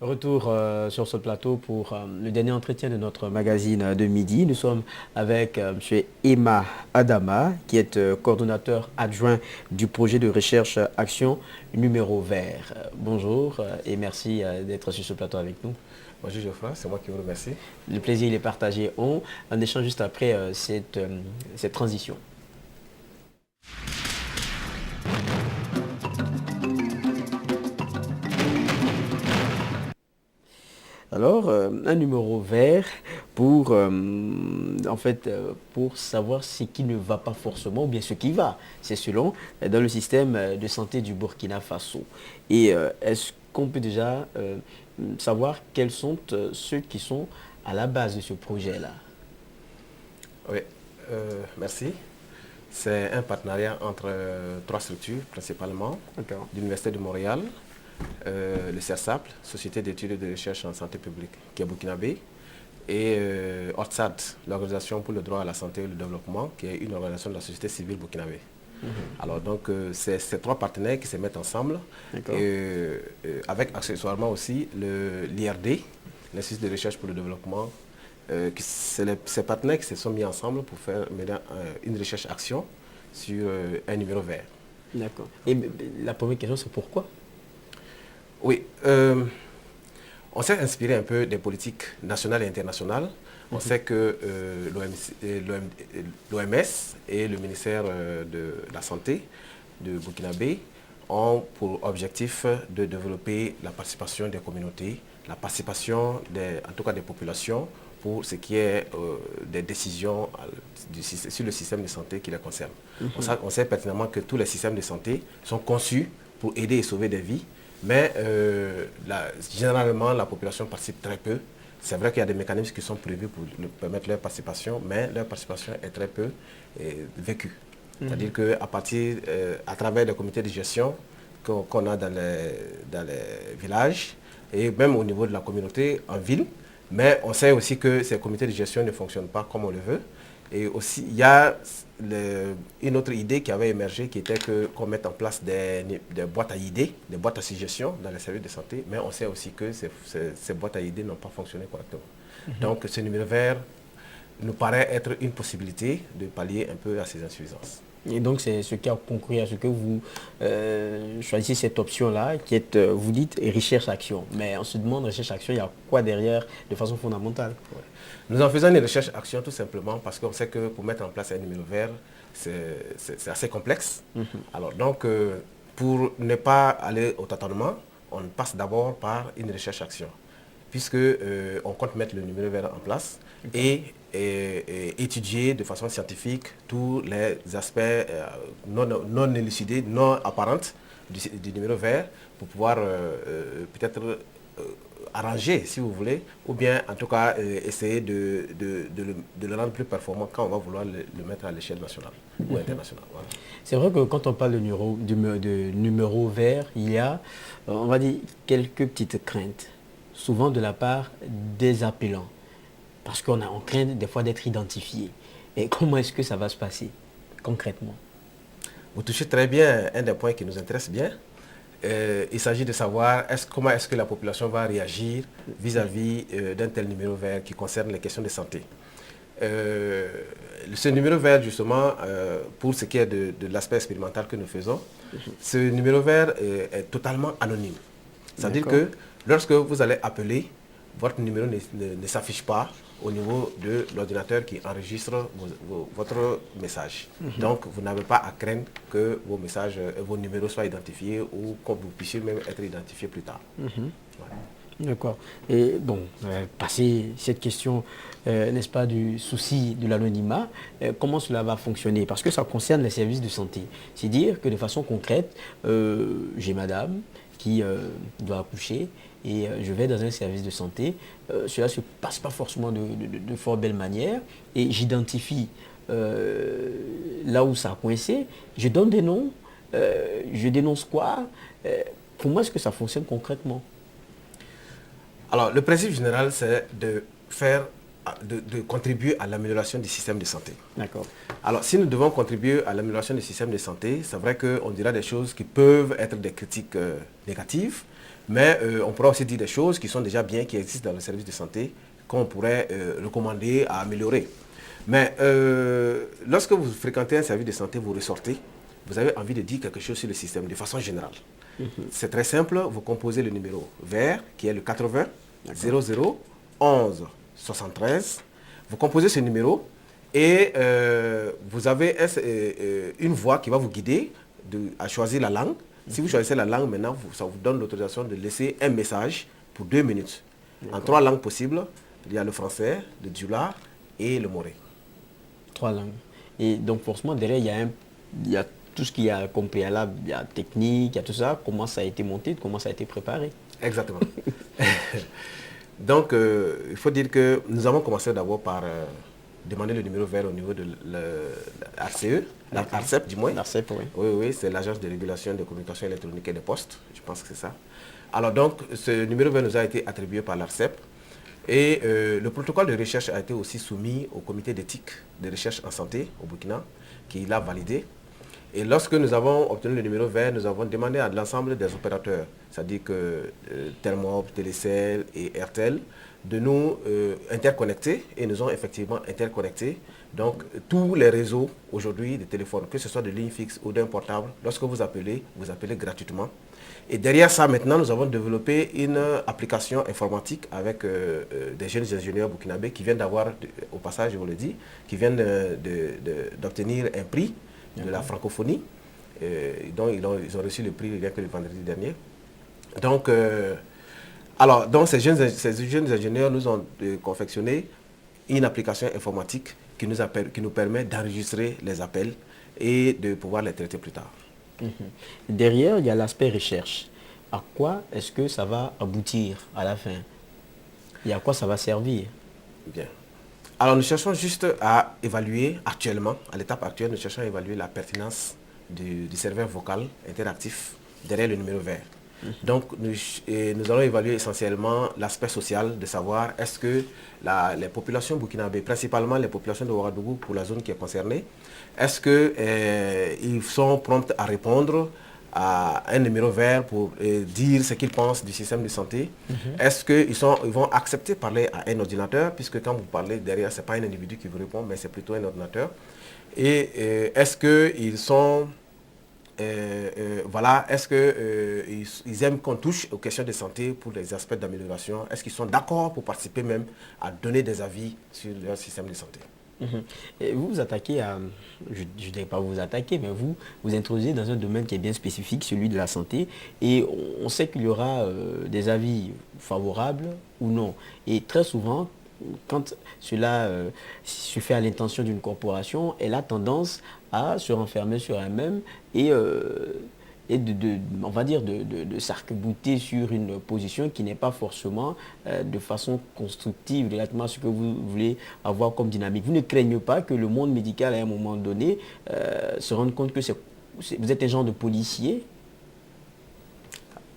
Retour sur ce plateau pour le dernier entretien de notre magazine de midi. Nous sommes avec M. Emma Adama, qui est coordonnateur adjoint du projet de recherche Action numéro vert. Bonjour et merci d'être sur ce plateau avec nous. Bonjour Geoffroy, c'est moi qui vous remercie. Le plaisir il est partagé. On échange juste après cette transition. Alors, un numéro vert pour, pour savoir ce qui ne va pas forcément ou bien ce qui va. C'est selon dans le système de santé du Burkina Faso. Et est-ce qu'on peut déjà savoir quels sont ceux qui sont à la base de ce projet-là? Oui, merci. C'est un partenariat entre trois structures principalement. L'Université de Montréal, le CERSAP, Société d'études et de recherche en santé publique, qui est burkinabé, et ORTSAD, l'Organisation pour le droit à la santé et le développement, qui est une organisation de la société civile burkinabé. Alors donc, c'est ces trois partenaires qui se mettent ensemble, avec accessoirement aussi l'IRD, l'Institut de recherche pour le développement. Ces partenaires qui se sont mis ensemble pour faire une recherche-action sur un numéro vert. D'accord. Et la première question, c'est pourquoi? Oui, on s'est inspiré un peu des politiques nationales et internationales. On sait que l'OMS et le ministère de la Santé de Burkinabé ont pour objectif de développer la participation des communautés, la participation en tout cas des populations pour ce qui est des décisions sur le système de santé qui les concerne. On sait pertinemment que tous les systèmes de santé sont conçus pour aider et sauver des vies, mais généralement la population participe très peu. C'est vrai qu'il y a des mécanismes qui sont prévus pour permettre leur participation, mais leur participation est très peu vécue. C'est-à-dire qu'à travers les comités de gestion qu'on a dans les villages et même au niveau de la communauté en ville, mais on sait aussi que ces comités de gestion ne fonctionnent pas comme on le veut. Et aussi, il y a une autre idée qui avait émergé, qui était qu'on mette en place des boîtes à idées, des boîtes à suggestions dans les services de santé, mais on sait aussi que ces boîtes à idées n'ont pas fonctionné correctement. Donc ce numéro vert nous paraît être une possibilité de pallier un peu à ces insuffisances. Et donc, c'est ce qui a concouru à ce que vous choisissez cette option-là, qui est, vous dites, recherche-action. Mais on se demande, recherche-action, il y a quoi derrière de façon fondamentale? Ouais. Nous en faisons une recherche-action tout simplement parce qu'on sait que pour mettre en place un numéro vert, c'est assez complexe. Alors donc, pour ne pas aller au tâtonnement, on passe d'abord par une recherche-action, puisque on compte mettre le numéro vert en place et étudier de façon scientifique tous les aspects non élucidés, non apparents du numéro vert pour pouvoir peut-être arranger, si vous voulez, ou bien en tout cas essayer de le rendre plus performant quand on va vouloir le mettre à l'échelle nationale ou internationale. Voilà. C'est vrai que quand on parle de numéro vert, il y a, on va dire, quelques petites craintes, souvent de la part des appelants. Parce qu'on craint des fois d'être identifié. Et comment est-ce que ça va se passer concrètement? Vous touchez très bien un des points qui nous intéresse bien. Il s'agit de savoir comment est-ce que la population va réagir vis-à-vis d'un tel numéro vert qui concerne les questions de santé. Ce numéro vert, justement, pour ce qui est de l'aspect expérimental que nous faisons, ce numéro vert est totalement anonyme. C'est-à-dire que lorsque vous allez appeler, votre numéro ne s'affiche pas au niveau de l'ordinateur qui enregistre votre message. Donc, vous n'avez pas à craindre que vos numéros soient identifiés ou que vous puissiez même être identifié plus tard. Voilà. D'accord. Et bon, passer cette question, n'est-ce pas, du souci de l'anonymat, comment cela va fonctionner? Parce que ça concerne les services de santé. C'est dire que de façon concrète, j'ai madame qui doit accoucher et je vais dans un service de santé. Cela ne se passe pas forcément de fort belle manière et j'identifie là où ça a coincé. Je donne des noms, je dénonce quoi? Comment est-ce que ça fonctionne concrètement? Alors, le principe général, c'est de contribuer à l'amélioration du système de santé. D'accord. Alors, si nous devons contribuer à l'amélioration du système de santé, c'est vrai qu'on dira des choses qui peuvent être des critiques négatives, Mais on pourra aussi dire des choses qui sont déjà bien, qui existent dans le service de santé, qu'on pourrait recommander à améliorer. Mais lorsque vous fréquentez un service de santé, vous ressortez, vous avez envie de dire quelque chose sur le système de façon générale. C'est très simple, vous composez le numéro vert qui est le 80 00 11 73. Vous composez ce numéro et vous avez une voix qui va vous guider à choisir la langue. Si vous choisissez la langue, maintenant, ça vous donne l'autorisation de laisser un message pour 2 minutes. En 3 langues possibles, il y a le français, le djoula et le moré. 3 langues. Et donc forcément, derrière, il y a tout ce qu'il y a comme préalable, il y a technique, il y a tout ça, comment ça a été monté, comment ça a été préparé. Exactement. Donc, il faut dire que nous avons commencé d'abord par demander le numéro vert au niveau de l'ARCE, l'ARCEP du moins. L'ARCEP, oui. Oui, c'est l'Agence de régulation des communications électroniques et des postes, je pense que c'est ça. Alors donc, ce numéro vert nous a été attribué par l'ARCEP et le protocole de recherche a été aussi soumis au comité d'éthique de recherche en santé au Burkina, qui l'a validé. Et lorsque nous avons obtenu le numéro vert, nous avons demandé à l'ensemble des opérateurs, c'est-à-dire que Telmob, Télécel et Airtel, de nous interconnecter, et nous ont effectivement interconnectés. Donc tous les réseaux aujourd'hui de téléphone, que ce soit de ligne fixe ou d'un portable, lorsque vous appelez gratuitement. Et derrière ça, maintenant, nous avons développé une application informatique avec des jeunes ingénieurs burkinabés qui viennent d'avoir, au passage je vous le dis, qui viennent d'obtenir un prix de la francophonie, dont ils ont reçu le prix rien que le vendredi dernier. Donc, ces jeunes ingénieurs nous ont confectionné une application informatique qui nous permet d'enregistrer les appels et de pouvoir les traiter plus tard. Derrière, il y a l'aspect recherche. À quoi est-ce que ça va aboutir à la fin? Et à quoi ça va servir? Bien. Alors nous cherchons juste à évaluer actuellement, à l'étape actuelle, nous cherchons à évaluer la pertinence du serveur vocal interactif derrière le numéro vert. Donc nous allons évaluer essentiellement l'aspect social, de savoir est-ce que les populations burkinabées, principalement les populations de Ouagadougou pour la zone qui est concernée, est-ce qu'ils sont prompts à répondre à un numéro vert pour dire ce qu'ils pensent du système de santé. Est-ce qu'ils vont accepter de parler à un ordinateur, puisque quand vous parlez derrière, ce n'est pas un individu qui vous répond, mais c'est plutôt un ordinateur. Et est-ce qu'ils sont... est-ce qu'ils aiment qu'on touche aux questions de santé pour les aspects d'amélioration? Est-ce qu'ils sont d'accord pour participer même à donner des avis sur leur système de santé? Et vous vous attaquez à, je ne dirais pas vous attaquer, mais vous introduisez dans un domaine qui est bien spécifique, celui de la santé, et on sait qu'il y aura des avis favorables ou non. Et très souvent, quand cela se fait à l'intention d'une corporation, elle a tendance à se renfermer sur elle-même et on va dire de s'arc-bouter sur une position qui n'est pas forcément de façon constructive relativement à ce que vous voulez avoir comme dynamique. Vous ne craignez pas que le monde médical, à un moment donné, se rende compte que vous êtes un genre de policier?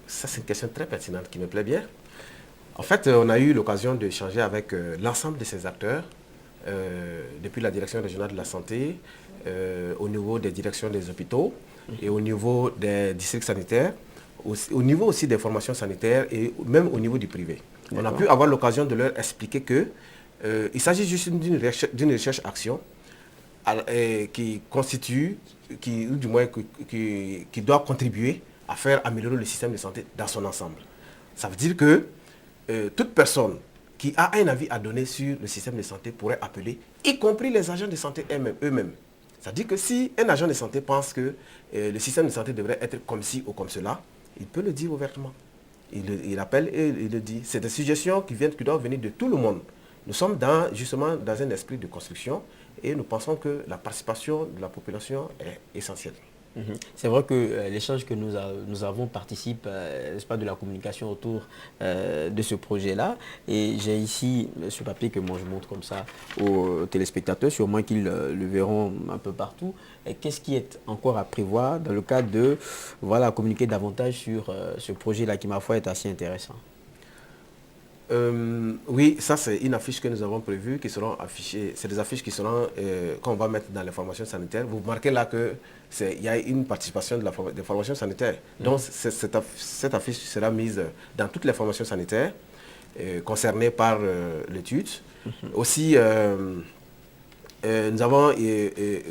Ça, c'est une question très pertinente qui me plaît bien. En fait, on a eu l'occasion d'échanger avec l'ensemble de ces acteurs, depuis la direction régionale de la santé, au niveau des directions des hôpitaux, et au niveau des districts sanitaires, au niveau aussi des formations sanitaires et même au niveau du privé. On a pu avoir l'occasion de leur expliquer qu'il s'agit juste d'une recherche-action qui constitue, ou du moins qui doit contribuer à faire améliorer le système de santé dans son ensemble. Ça veut dire que toute personne qui a un avis à donner sur le système de santé pourrait appeler, y compris les agents de santé eux-mêmes. C'est-à-dire que si un agent de santé pense que le système de santé devrait être comme ci ou comme cela, il peut le dire ouvertement. Il appelle et il le dit. C'est des suggestions qui doivent venir de tout le monde. Nous sommes justement dans un esprit de construction et nous pensons que la participation de la population est essentielle. C'est vrai que l'échange que nous avons participe, n'est-ce pas, de la communication autour de ce projet-là. Et j'ai ici ce papier que moi je montre comme ça aux téléspectateurs, sûrement qu'ils le verront un peu partout. Qu'est-ce qui est encore à prévoir dans le cadre de communiquer davantage sur ce projet-là qui, ma foi, est assez intéressant? Oui, ça c'est une affiche que nous avons prévue qui seront affichées. C'est des affiches qui seront qu'on va mettre dans les formations sanitaires. Vous remarquez là qu'il y a une participation des formations sanitaires. Donc cette affiche sera mise dans toutes les formations sanitaires concernées par l'étude. Aussi, nous avons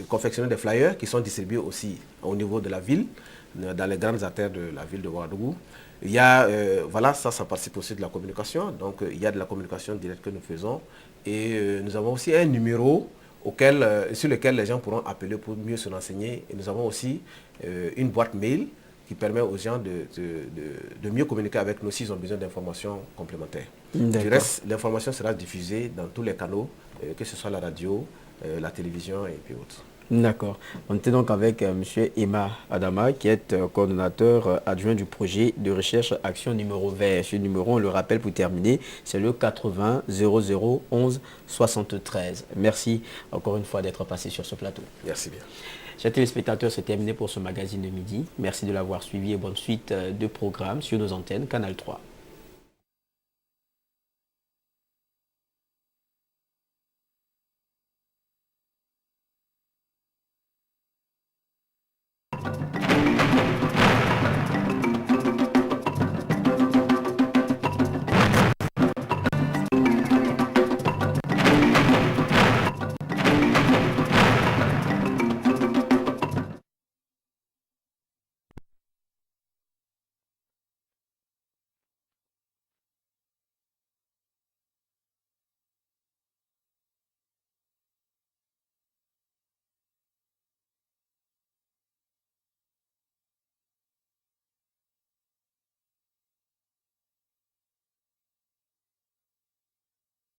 confectionné des flyers qui sont distribués aussi au niveau de la ville, dans les grandes artères de la ville de Ouagadougou. Il y a, voilà, ça participe aussi de la communication. Donc, il y a de la communication directe que nous faisons. Et nous avons aussi un numéro sur lequel les gens pourront appeler pour mieux se renseigner. Et nous avons aussi une boîte mail qui permet aux gens de mieux communiquer avec nous s'ils ont besoin d'informations complémentaires. Du reste, l'information sera diffusée dans tous les canaux, que ce soit la radio, la télévision et puis autres. D'accord. On était donc avec M. Emma Adama, qui est coordonnateur adjoint du projet de recherche action numéro vert. Ce numéro, on le rappelle pour terminer, c'est le 80 00 11 73. Merci encore une fois d'être passé sur ce plateau. Merci bien. Chers téléspectateurs, c'est terminé pour ce magazine de midi. Merci de l'avoir suivi et bonne suite de programmes sur nos antennes Canal 3.